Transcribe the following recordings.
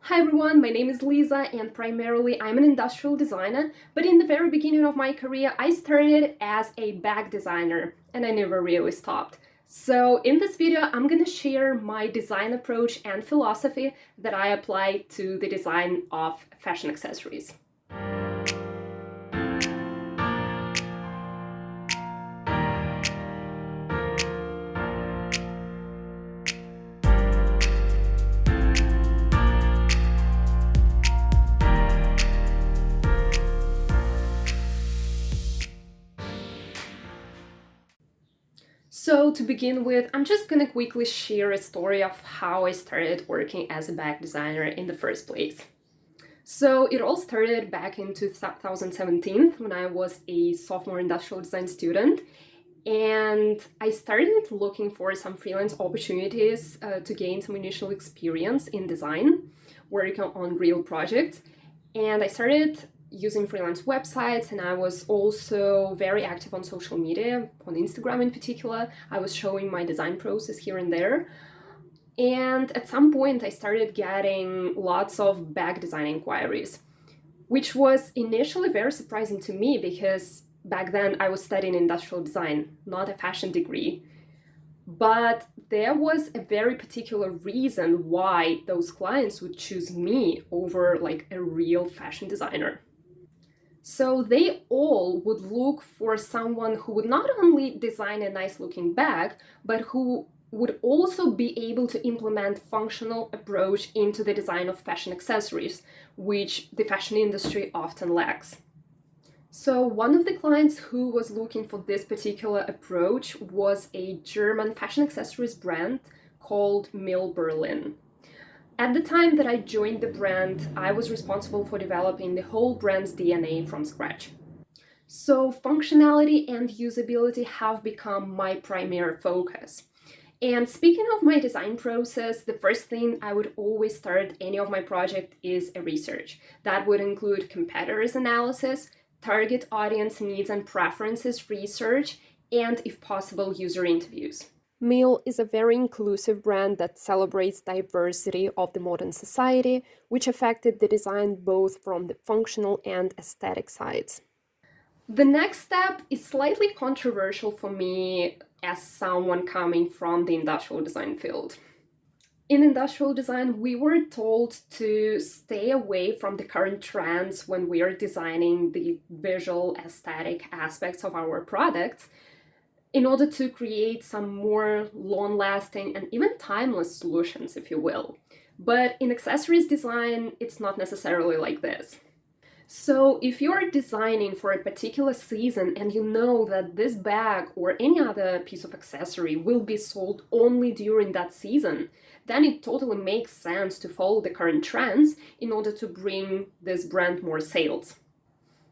Hi everyone, my name is Lisa and primarily I'm an industrial designer, but in the very beginning of my career I started as a bag designer and I never really stopped. So in this video I'm gonna share my design approach and philosophy that I apply to the design of fashion accessories. So to begin with, I'm just gonna quickly share a story of how I started working as a bag designer in the first place. So it all started back in 2017 when I was a sophomore industrial design student, and I started looking for some freelance opportunities to gain some initial experience in design, working on real projects. And I started using freelance websites, and I was also very active on social media, on Instagram in particular. I was showing my design process here and there. And at some point, I started getting lots of bag design inquiries, which was initially very surprising to me because back then I was studying industrial design, not a fashion degree. But there was a very particular reason why those clients would choose me over like a real fashion designer. So they all would look for someone who would not only design a nice looking bag, but who would also be able to implement functional approach into the design of fashion accessories, which the fashion industry often lacks. So one of the clients who was looking for this particular approach was a German fashion accessories brand called Mill Berlin. At the time that I joined the brand, I was responsible for developing the whole brand's DNA from scratch. So functionality and usability have become my primary focus. And speaking of my design process, the first thing I would always start any of my project is a research. That would include competitors analysis, target audience needs and preferences research, and if possible, user interviews. Mill is a very inclusive brand that celebrates diversity of the modern society, which affected the design both from the functional and aesthetic sides. The next step is slightly controversial for me as someone coming from the industrial design field. In industrial design, we were told to stay away from the current trends when we are designing the visual aesthetic aspects of our products in order to create some more long-lasting and even timeless solutions, if you will. But in accessories design, it's not necessarily like this. So if you're designing for a particular season and you know that this bag or any other piece of accessory will be sold only during that season, then it totally makes sense to follow the current trends in order to bring this brand more sales.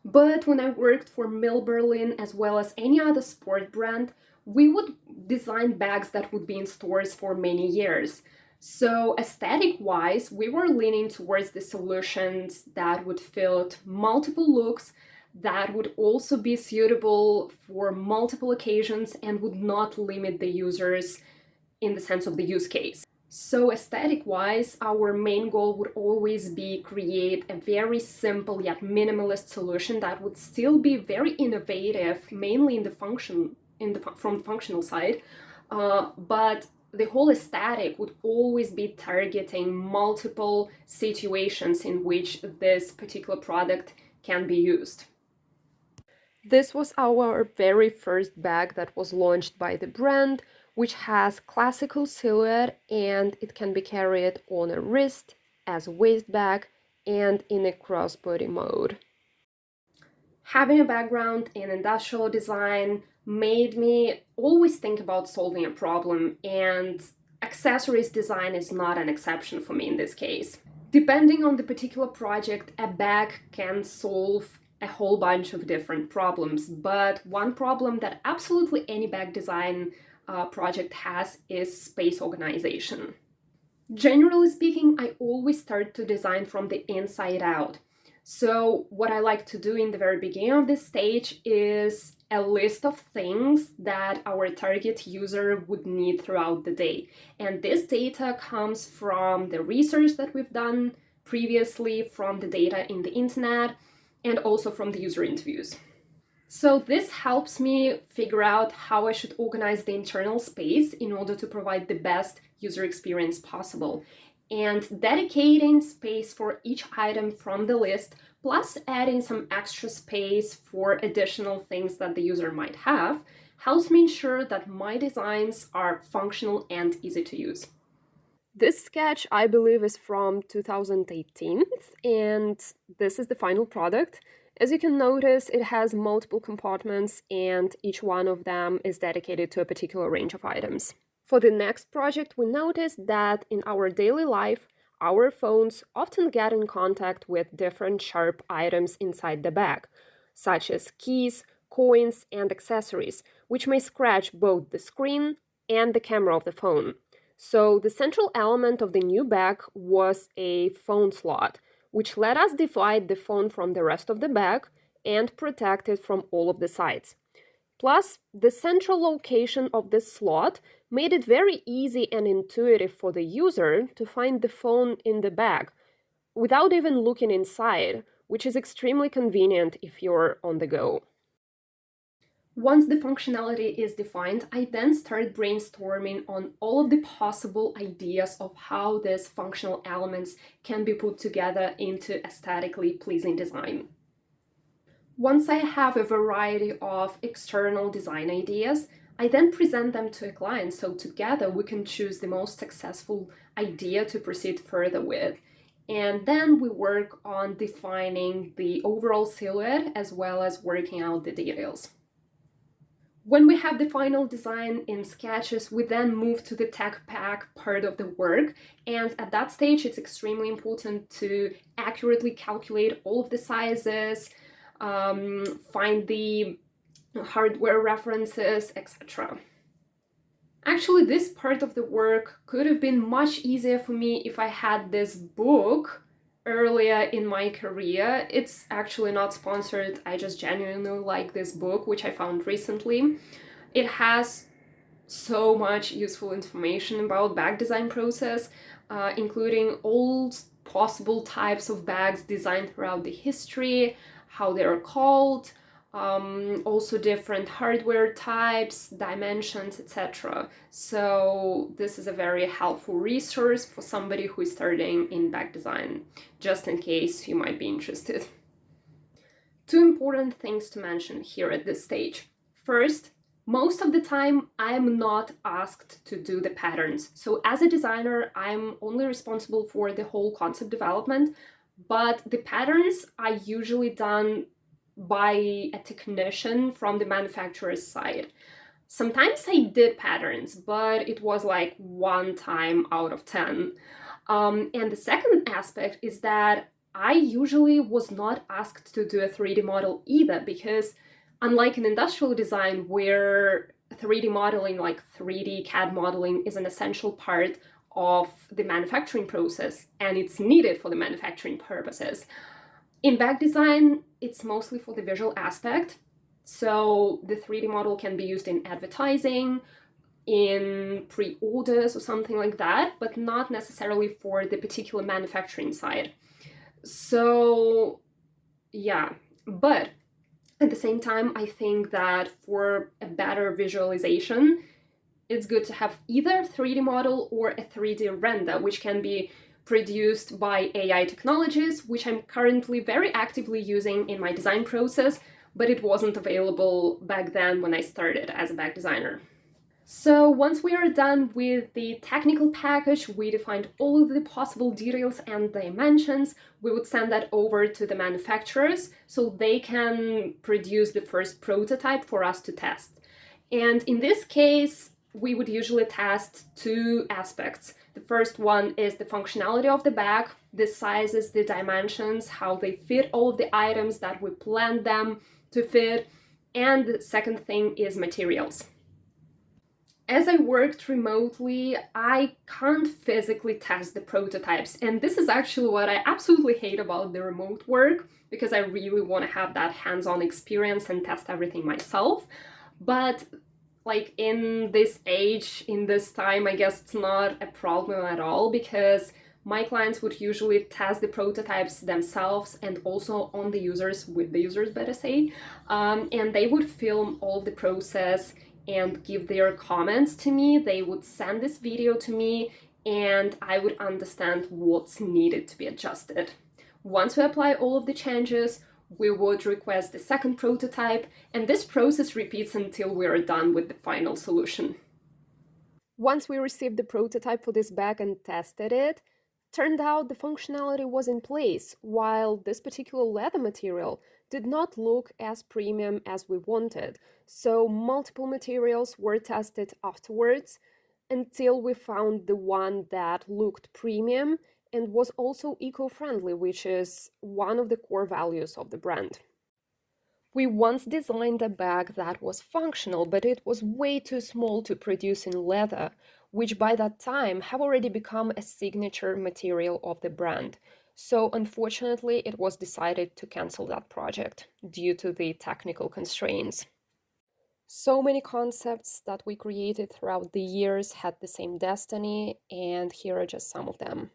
But when I worked for Mill Berlin as well as any other sport brand, we would design bags that would be in stores for many years. So aesthetic-wise, we were leaning towards the solutions that would fit multiple looks, that would also be suitable for multiple occasions and would not limit the users in the sense of the use case. So aesthetic-wise, our main goal would always be create a very simple yet minimalist solution that would still be very innovative, mainly in the function, from the functional side, but the whole aesthetic would always be targeting multiple situations in which this particular product can be used. This was our very first bag that was launched by the brand, which has classical silhouette and it can be carried on a wrist, as a waist bag, and in a crossbody mode. Having a background in industrial design made me always think about solving a problem, and accessories design is not an exception for me in this case. Depending on the particular project, a bag can solve a whole bunch of different problems, but one problem that absolutely any bag design project has is space organization. Generally speaking, I always start to design from the inside out. So what I like to do in the very beginning of this stage is a list of things that our target user would need throughout the day. And this data comes from the research that we've done previously from the data in the internet and also from the user interviews. So this helps me figure out how I should organize the internal space in order to provide the best user experience possible. And dedicating space for each item from the list, plus adding some extra space for additional things that the user might have, helps me ensure that my designs are functional and easy to use. This sketch, I believe, is from 2018, and this is the final product. As you can notice, it has multiple compartments, and each one of them is dedicated to a particular range of items. For the next project, we noticed that in our daily life, our phones often get in contact with different sharp items inside the bag, such as keys, coins, and accessories, which may scratch both the screen and the camera of the phone. So the central element of the new bag was a phone slot, which let us divide the phone from the rest of the bag and protect it from all of the sides. Plus, the central location of this slot made it very easy and intuitive for the user to find the phone in the bag without even looking inside, which is extremely convenient if you're on the go. Once the functionality is defined, I then start brainstorming on all of the possible ideas of how these functional elements can be put together into aesthetically pleasing design. Once I have a variety of external design ideas, I then present them to a client so together we can choose the most successful idea to proceed further with. And then we work on defining the overall silhouette as well as working out the details. When we have the final design in sketches, we then move to the tech pack part of the work. And at that stage, it's extremely important to accurately calculate all of the sizes, find the hardware references, etc. Actually, this part of the work could have been much easier for me if I had this book earlier in my career. It's actually not sponsored, I just genuinely like this book, which I found recently. It has so much useful information about bag design process, including all possible types of bags designed throughout the history, how they are called, also different hardware types, dimensions, etc. So this is a very helpful resource for somebody who is starting in bag design, just in case you might be interested. Two important things to mention here at this stage. First, most of the time, I'm not asked to do the patterns. So as a designer, I'm only responsible for the whole concept development, but the patterns are usually done by a technician from the manufacturer's side. Sometimes I did patterns, but it was like one time out of 10. And the second aspect is that I usually was not asked to do a 3D model either, because unlike in industrial design where 3D modeling, like 3D CAD modeling, is an essential part of the manufacturing process and it's needed for the manufacturing purposes, in bag design, it's mostly for the visual aspect. So the 3D model can be used in advertising, in pre-orders or something like that, but not necessarily for the particular manufacturing side. So yeah, but at the same time, I think that for a better visualization, it's good to have either a 3D model or a 3D render, which can be produced by AI technologies, which I'm currently very actively using in my design process, but it wasn't available back then when I started as a bag designer. So once we are done with the technical package, we defined all of the possible details and dimensions, we would send that over to the manufacturers so they can produce the first prototype for us to test. And in this case, we would usually test two aspects. The first one is the functionality of the bag, the sizes, the dimensions, how they fit all of the items that we planned them to fit. And the second thing is materials. As I worked remotely, I can't physically test the prototypes, and this is actually what I absolutely hate about the remote work, because I really want to have that hands-on experience and test everything myself. But like in this age, in this time, I guess it's not a problem at all, because My clients would usually test the prototypes themselves and also on the users, with the users, better say, and they would film all of the process and give their comments to me. They would send this video to me, and I would understand what's needed to be adjusted. Once we apply all of the changes, we would request the second prototype, and this process repeats until we are done with the final solution. Once we received the prototype for this bag and tested it, turned out the functionality was in place, while this particular leather material did not look as premium as we wanted. So multiple materials were tested afterwards until we found the one that looked premium and was also eco-friendly, which is one of the core values of the brand. We once designed a bag that was functional, but it was way too small to produce in leather, which by that time have already become a signature material of the brand. So unfortunately, it was decided to cancel that project due to the technical constraints. So many concepts that we created throughout the years had the same destiny, and here are just some of them.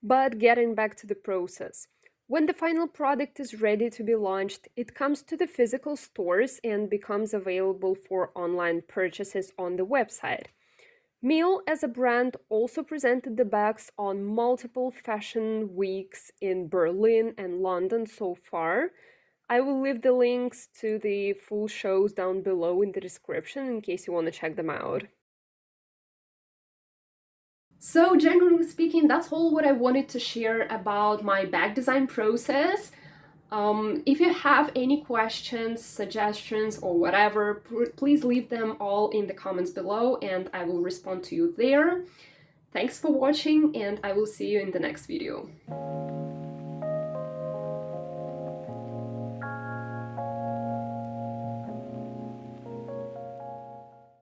But getting back to the process. When the final product is ready to be launched, it comes to the physical stores and becomes available for online purchases on the website. Miele as a brand also presented the bags on multiple fashion weeks in Berlin and London so far. I will leave the links to the full shows down below in the description in case you want to check them out. So generally speaking, that's all what I wanted to share about my bag design process. If you have any questions, suggestions, or whatever, please leave them all in the comments below and I will respond to you there. Thanks for watching, and I will see you in the next video.